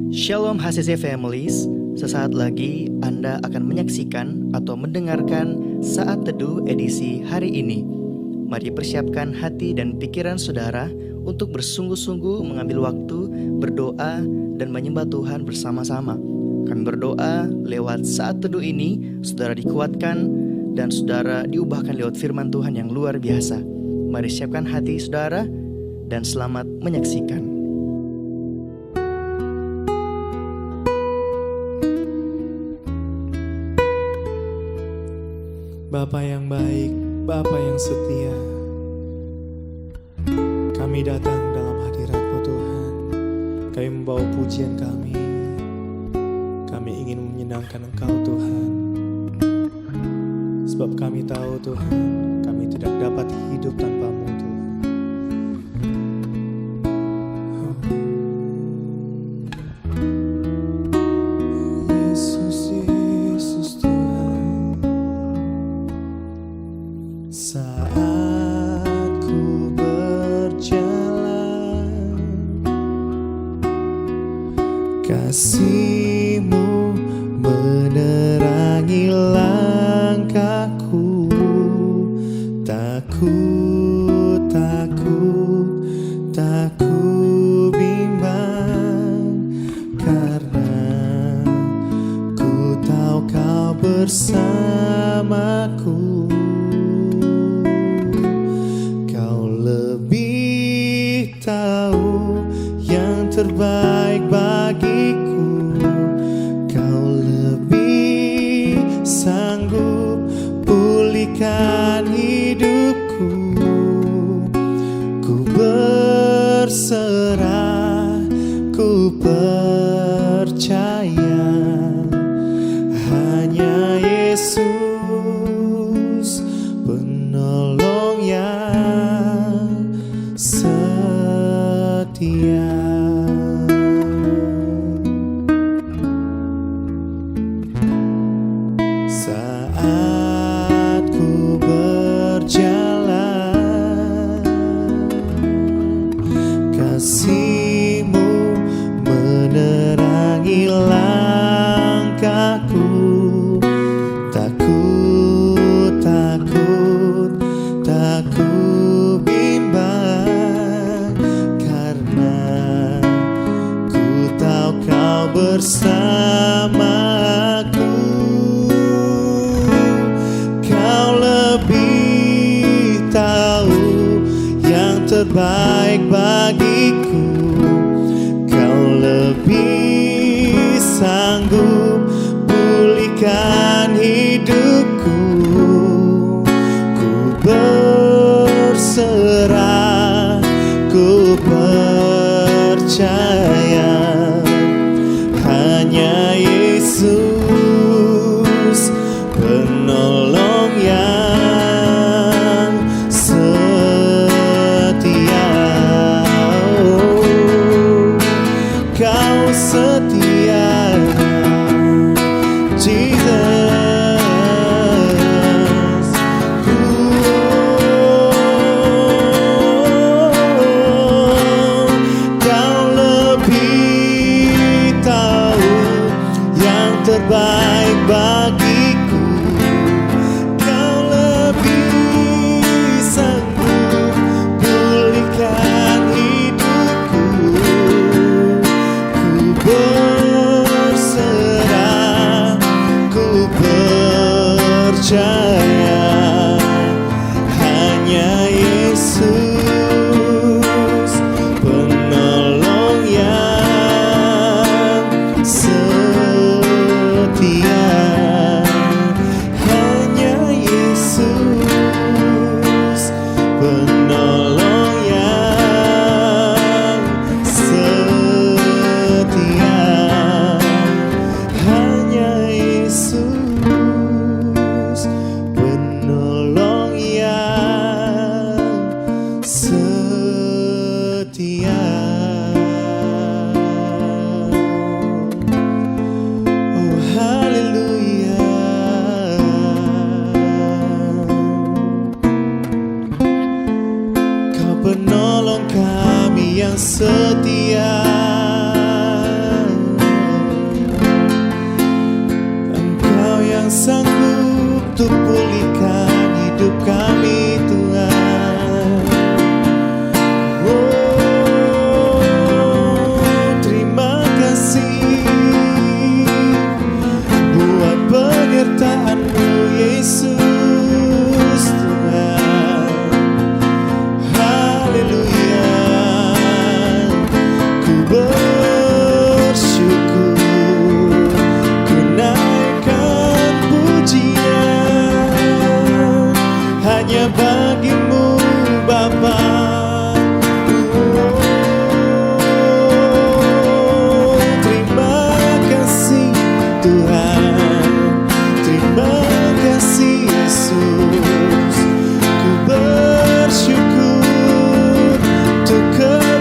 Shalom HCC Families, sesaat lagi Anda akan menyaksikan atau mendengarkan Saat Teduh edisi hari ini. Mari persiapkan hati dan pikiran saudara untuk bersungguh-sungguh mengambil waktu, berdoa, dan menyembah Tuhan bersama-sama. Kami berdoa lewat Saat Teduh ini, saudara dikuatkan dan saudara diubahkan lewat firman Tuhan yang luar biasa. Mari siapkan hati saudara dan selamat menyaksikan. Bapa yang baik, Bapa yang setia, kami datang dalam hadirat-Mu Tuhan. Kami membawa pujian kami ingin menyenangkan Engkau Tuhan. Sebab kami tahu Tuhan, kami tidak dapat hidup tanpa-Mu Tuhan. Saat ku berjalan, kasih-Mu menerangi langkahku. Tak ku bimbang, karena ku tahu Kau bersamaku. Tahu yang terbaik bagiku, Kau lebih sanggup pulihkan hidupku. Ku berserah, ku percaya, hanya Yesus penolong yang setia. Saat ku berjalan, kasih-Mu menerangi langkahku. Tak ku bimbang, karena ku tahu Kau bersamaku. Kau lebih tahu yang terbaik bagiku. Kau lebih sanggup pulihkan hidupku. Ku berserah, ku percaya, hanya Yesus penolong yang setia. Kau setia, Jesus. Kau lebih tahu yang terbaik bagiku. Kau lebih sanggup pulihkan hidupku. Ku berserah, ku percaya, hanya Yesus penolong yang setia. Hanya Yesus penolong yang setia. Hanya Yesus penolong yang setia. Oh haleluya. Kau penolong kami yang setia.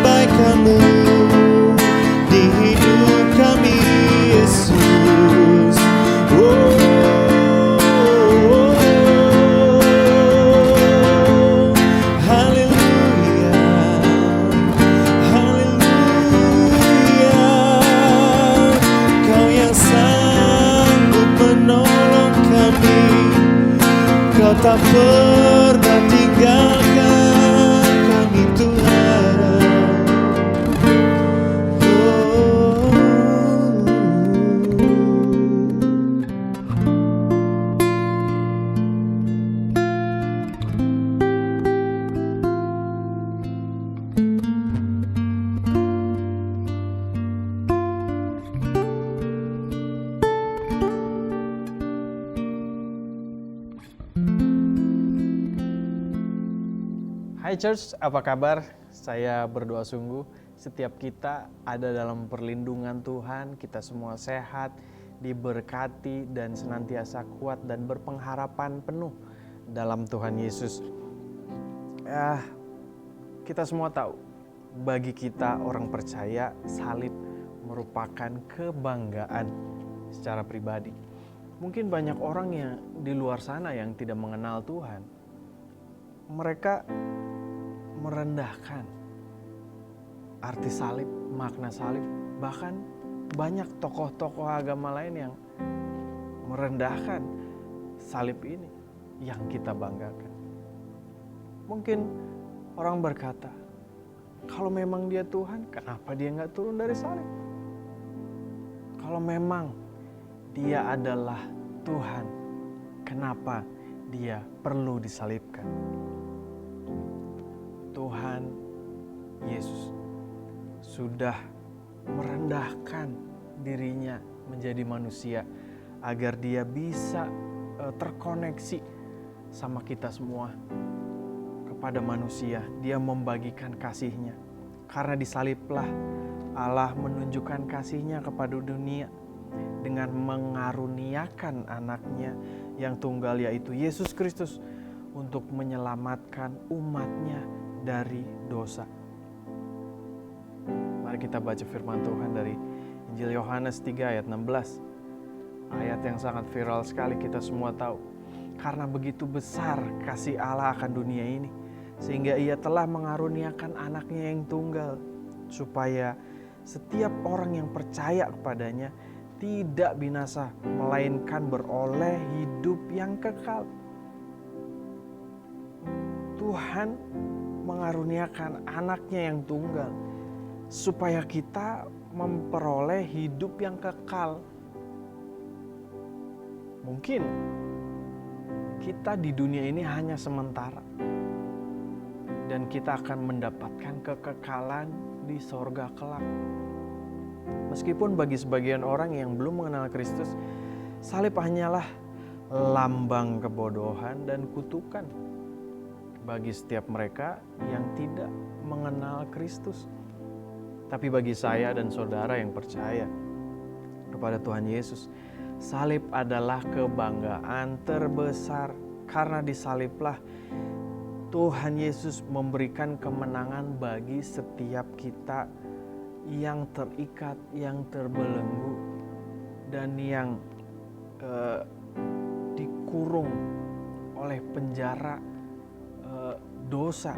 kebaikan-Mu di hidup kami, Yesus. Haleluya, haleluya. Kau yang sanggup menolong kami, Kau tak pernah tinggalkan kami, Tuhan. Hai Church, apa kabar? Saya berdoa sungguh setiap kita ada dalam perlindungan Tuhan, kita semua sehat, diberkati dan senantiasa kuat dan berpengharapan penuh dalam Tuhan Yesus. Kita semua tahu, bagi kita orang percaya salib merupakan kebanggaan secara pribadi. Mungkin banyak orang yang di luar sana yang tidak mengenal Tuhan. Mereka merendahkan arti salib, makna salib. Bahkan banyak tokoh-tokoh agama lain yang merendahkan salib ini yang kita banggakan. Mungkin orang berkata, kalau memang dia Tuhan, kenapa dia nggak turun dari salib? Kalau memang dia adalah Tuhan, kenapa dia perlu disalibkan? Tuhan Yesus sudah merendahkan dirinya menjadi manusia agar dia bisa terkoneksi sama kita semua. Kepada manusia, dia membagikan kasih-Nya. Karena disaliblah Allah menunjukkan kasih-Nya kepada dunia dengan mengaruniakan anaknya yang tunggal, yaitu Yesus Kristus, untuk menyelamatkan umatnya dari dosa. Mari kita baca firman Tuhan dari Injil Yohanes 3 ayat 16. Ayat yang sangat viral sekali, kita semua tahu. Karena begitu besar kasih Allah akan dunia ini, sehingga Ia telah mengaruniakan anaknya yang tunggal, supaya setiap orang yang percaya kepadanya tidak binasa, melainkan beroleh hidup yang kekal. Tuhan mengaruniakan anaknya yang tunggal supaya kita memperoleh hidup yang kekal. Mungkin kita di dunia ini hanya sementara dan kita akan mendapatkan kekekalan di sorga kelak. Meskipun bagi sebagian orang yang belum mengenal Kristus, salib hanyalah lambang kebodohan dan kutukan bagi setiap mereka yang tidak mengenal Kristus. Tapi bagi saya dan saudara yang percaya kepada Tuhan Yesus, salib adalah kebanggaan terbesar. Karena disaliblah Tuhan Yesus memberikan kemenangan bagi setiap kita yang terikat, yang terbelenggu, dan yang dikurung oleh penjara dosa.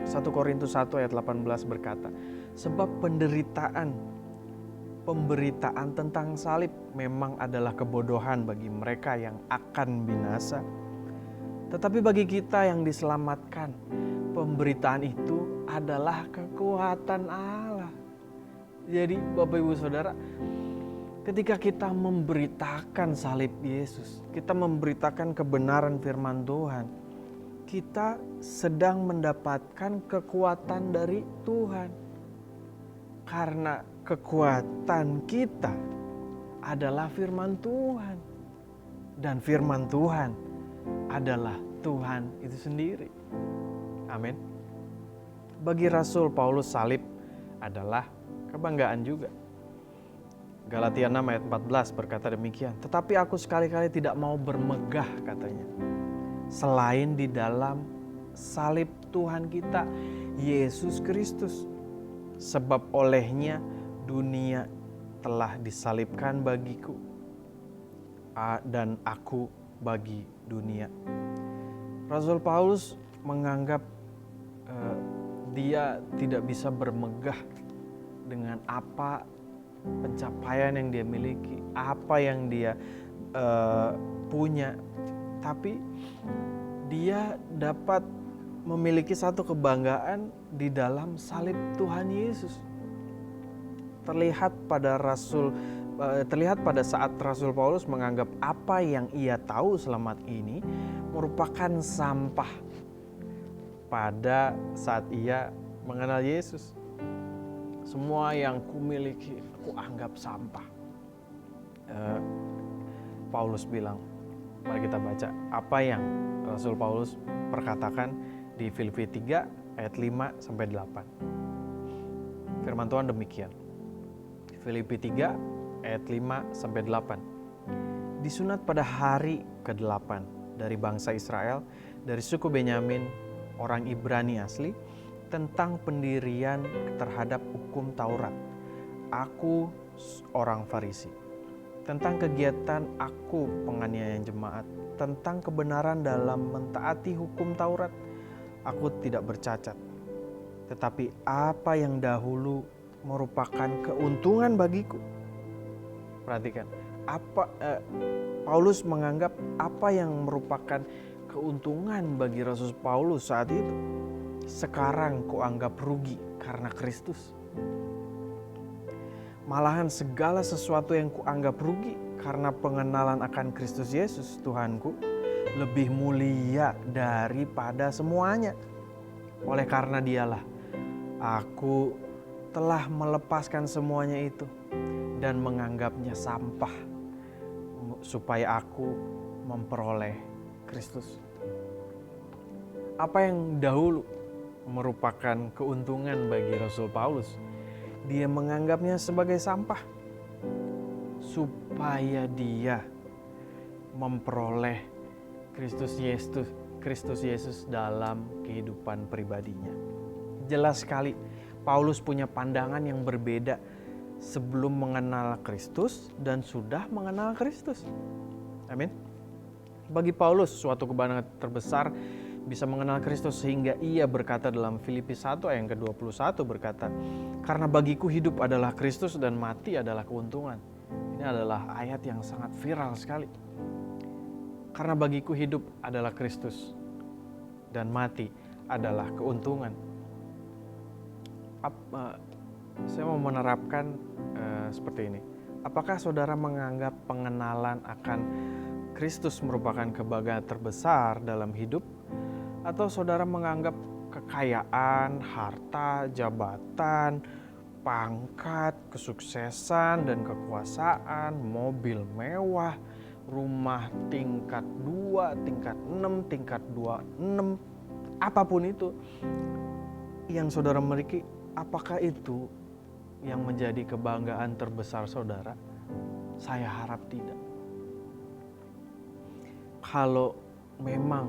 1 Korintus 1 ayat 18 berkata, sebab pemberitaan tentang salib memang adalah kebodohan bagi mereka yang akan binasa. Tetapi bagi kita yang diselamatkan, pemberitaan itu adalah kekuatan Allah. Jadi Bapak Ibu Saudara, ketika kita memberitakan salib Yesus, kita memberitakan kebenaran firman Tuhan, kita sedang mendapatkan kekuatan dari Tuhan. Karena kekuatan kita adalah firman Tuhan. Dan firman Tuhan adalah Tuhan itu sendiri. Amin. Bagi Rasul Paulus, salib adalah kebanggaan juga. Galatia 6 ayat 14 berkata demikian. Tetapi aku sekali-kali tidak mau bermegah, katanya, selain di dalam salib Tuhan kita, Yesus Kristus. Sebab olehnya dunia telah disalibkan bagiku dan aku bagi dunia. Rasul Paulus menganggap dia tidak bisa bermegah dengan apa pencapaian yang dia miliki, apa yang dia punya, tapi dia dapat memiliki satu kebanggaan di dalam salib Tuhan Yesus. Terlihat pada saat Rasul Paulus menganggap apa yang ia tahu selama ini merupakan sampah pada saat ia mengenal Yesus. Semua yang kumiliki aku anggap sampah. Paulus bilang, mari kita baca apa yang Rasul Paulus perkatakan di Filipi 3 ayat 5 sampai 8. Firman Tuhan demikian. Filipi 3 ayat 5 sampai 8. Disunat pada hari ke-8 dari bangsa Israel, dari suku Benyamin, orang Ibrani asli, tentang pendirian terhadap hukum Taurat. Aku orang Farisi. Tentang kegiatan aku penganiayaan jemaat, tentang kebenaran dalam mentaati hukum Taurat, aku tidak bercacat. Tetapi apa yang dahulu merupakan keuntungan bagiku. Perhatikan, Paulus menganggap apa yang merupakan keuntungan bagi Rasul Paulus saat itu, sekarang kuanggap rugi karena Kristus. Malahan segala sesuatu yang kuanggap rugi karena pengenalan akan Kristus Yesus Tuhanku lebih mulia daripada semuanya. Oleh karena dialah aku telah melepaskan semuanya itu dan menganggapnya sampah supaya aku memperoleh Kristus. Apa yang dahulu merupakan keuntungan bagi Rasul Paulus, dia menganggapnya sebagai sampah supaya dia memperoleh Kristus Yesus dalam kehidupan pribadinya. Jelas sekali Paulus punya pandangan yang berbeda sebelum mengenal Kristus dan sudah mengenal Kristus. Amin. Bagi Paulus suatu kebanggaan terbesar bisa mengenal Kristus sehingga ia berkata dalam Filipi 1 ayat ke-21 berkata, karena bagiku hidup adalah Kristus dan mati adalah keuntungan. Ini adalah ayat yang sangat viral sekali. Karena bagiku hidup adalah Kristus dan mati adalah keuntungan. Saya mau menerapkan seperti ini. Apakah saudara menganggap pengenalan akan Kristus merupakan kebanggaan terbesar dalam hidup? Atau saudara menganggap kekayaan, harta, jabatan, pangkat, kesuksesan, dan kekuasaan, mobil mewah, rumah tingkat 2, tingkat 6, tingkat 26, apapun itu yang saudara miliki, apakah itu yang menjadi kebanggaan terbesar saudara? Saya harap tidak. Kalau memang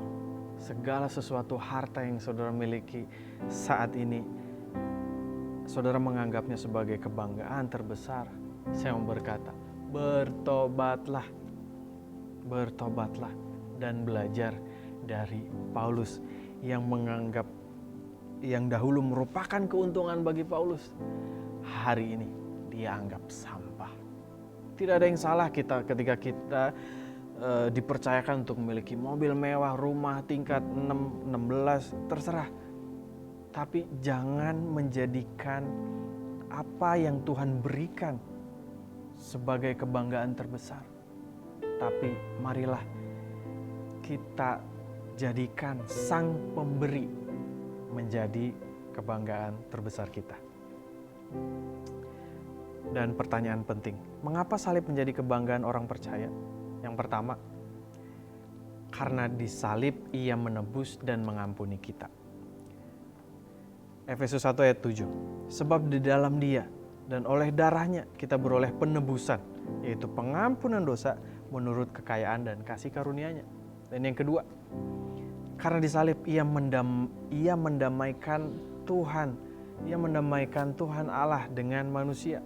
segala sesuatu harta yang saudara miliki saat ini, saudara menganggapnya sebagai kebanggaan terbesar, saya mau berkata, bertobatlah. Bertobatlah dan belajar dari Paulus yang menganggap yang dahulu merupakan keuntungan bagi Paulus, hari ini dia anggap sampah. Tidak ada yang salah ketika kita dipercayakan untuk memiliki mobil mewah, rumah tingkat 6, 16, terserah. Tapi jangan menjadikan apa yang Tuhan berikan sebagai kebanggaan terbesar. Tapi marilah kita jadikan Sang Pemberi menjadi kebanggaan terbesar kita. Dan pertanyaan penting, mengapa salib menjadi kebanggaan orang percaya? Yang pertama, karena di salib ia menebus dan mengampuni kita. Efesus 1 ayat 7. Sebab di dalam dia dan oleh darahnya kita beroleh penebusan, yaitu pengampunan dosa menurut kekayaan dan kasih karunia-Nya. Dan yang kedua, karena di salib ia mendamaikan Tuhan. Ia mendamaikan Tuhan Allah dengan manusia.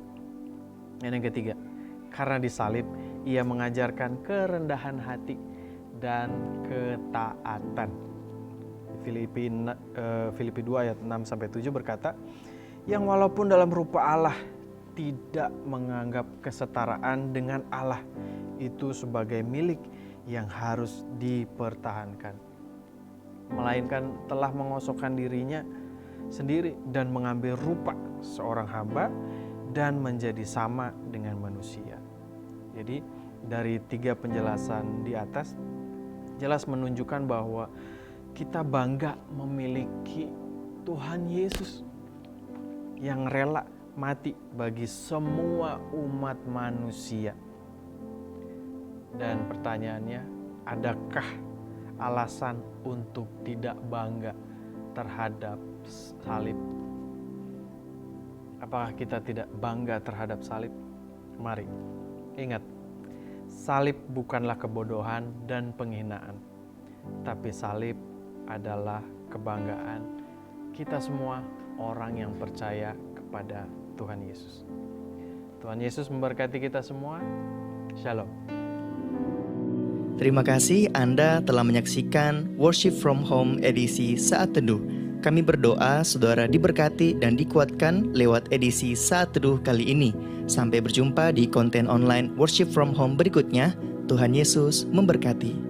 Dan yang ketiga, karena disalib, ia mengajarkan kerendahan hati dan ketaatan. Filipi 2 ayat 6-7 berkata, yang walaupun dalam rupa Allah tidak menganggap kesetaraan dengan Allah itu sebagai milik yang harus dipertahankan, melainkan telah mengosokkan dirinya sendiri dan mengambil rupa seorang hamba dan menjadi sama dengan manusia. Jadi dari 3 penjelasan di atas jelas menunjukkan bahwa kita bangga memiliki Tuhan Yesus yang rela mati bagi semua umat manusia. Dan pertanyaannya, adakah alasan untuk tidak bangga terhadap salib? Apakah kita tidak bangga terhadap salib? Mari, ingat, salib bukanlah kebodohan dan penghinaan, tapi salib adalah kebanggaan kita semua orang yang percaya kepada Tuhan Yesus. Tuhan Yesus memberkati kita semua. Shalom. Terima kasih Anda telah menyaksikan Worship from Home edisi Saat Teduh. Kami berdoa saudara diberkati dan dikuatkan lewat edisi Saat Teduh kali ini. Sampai berjumpa di konten online Worship from Home berikutnya. Tuhan Yesus memberkati.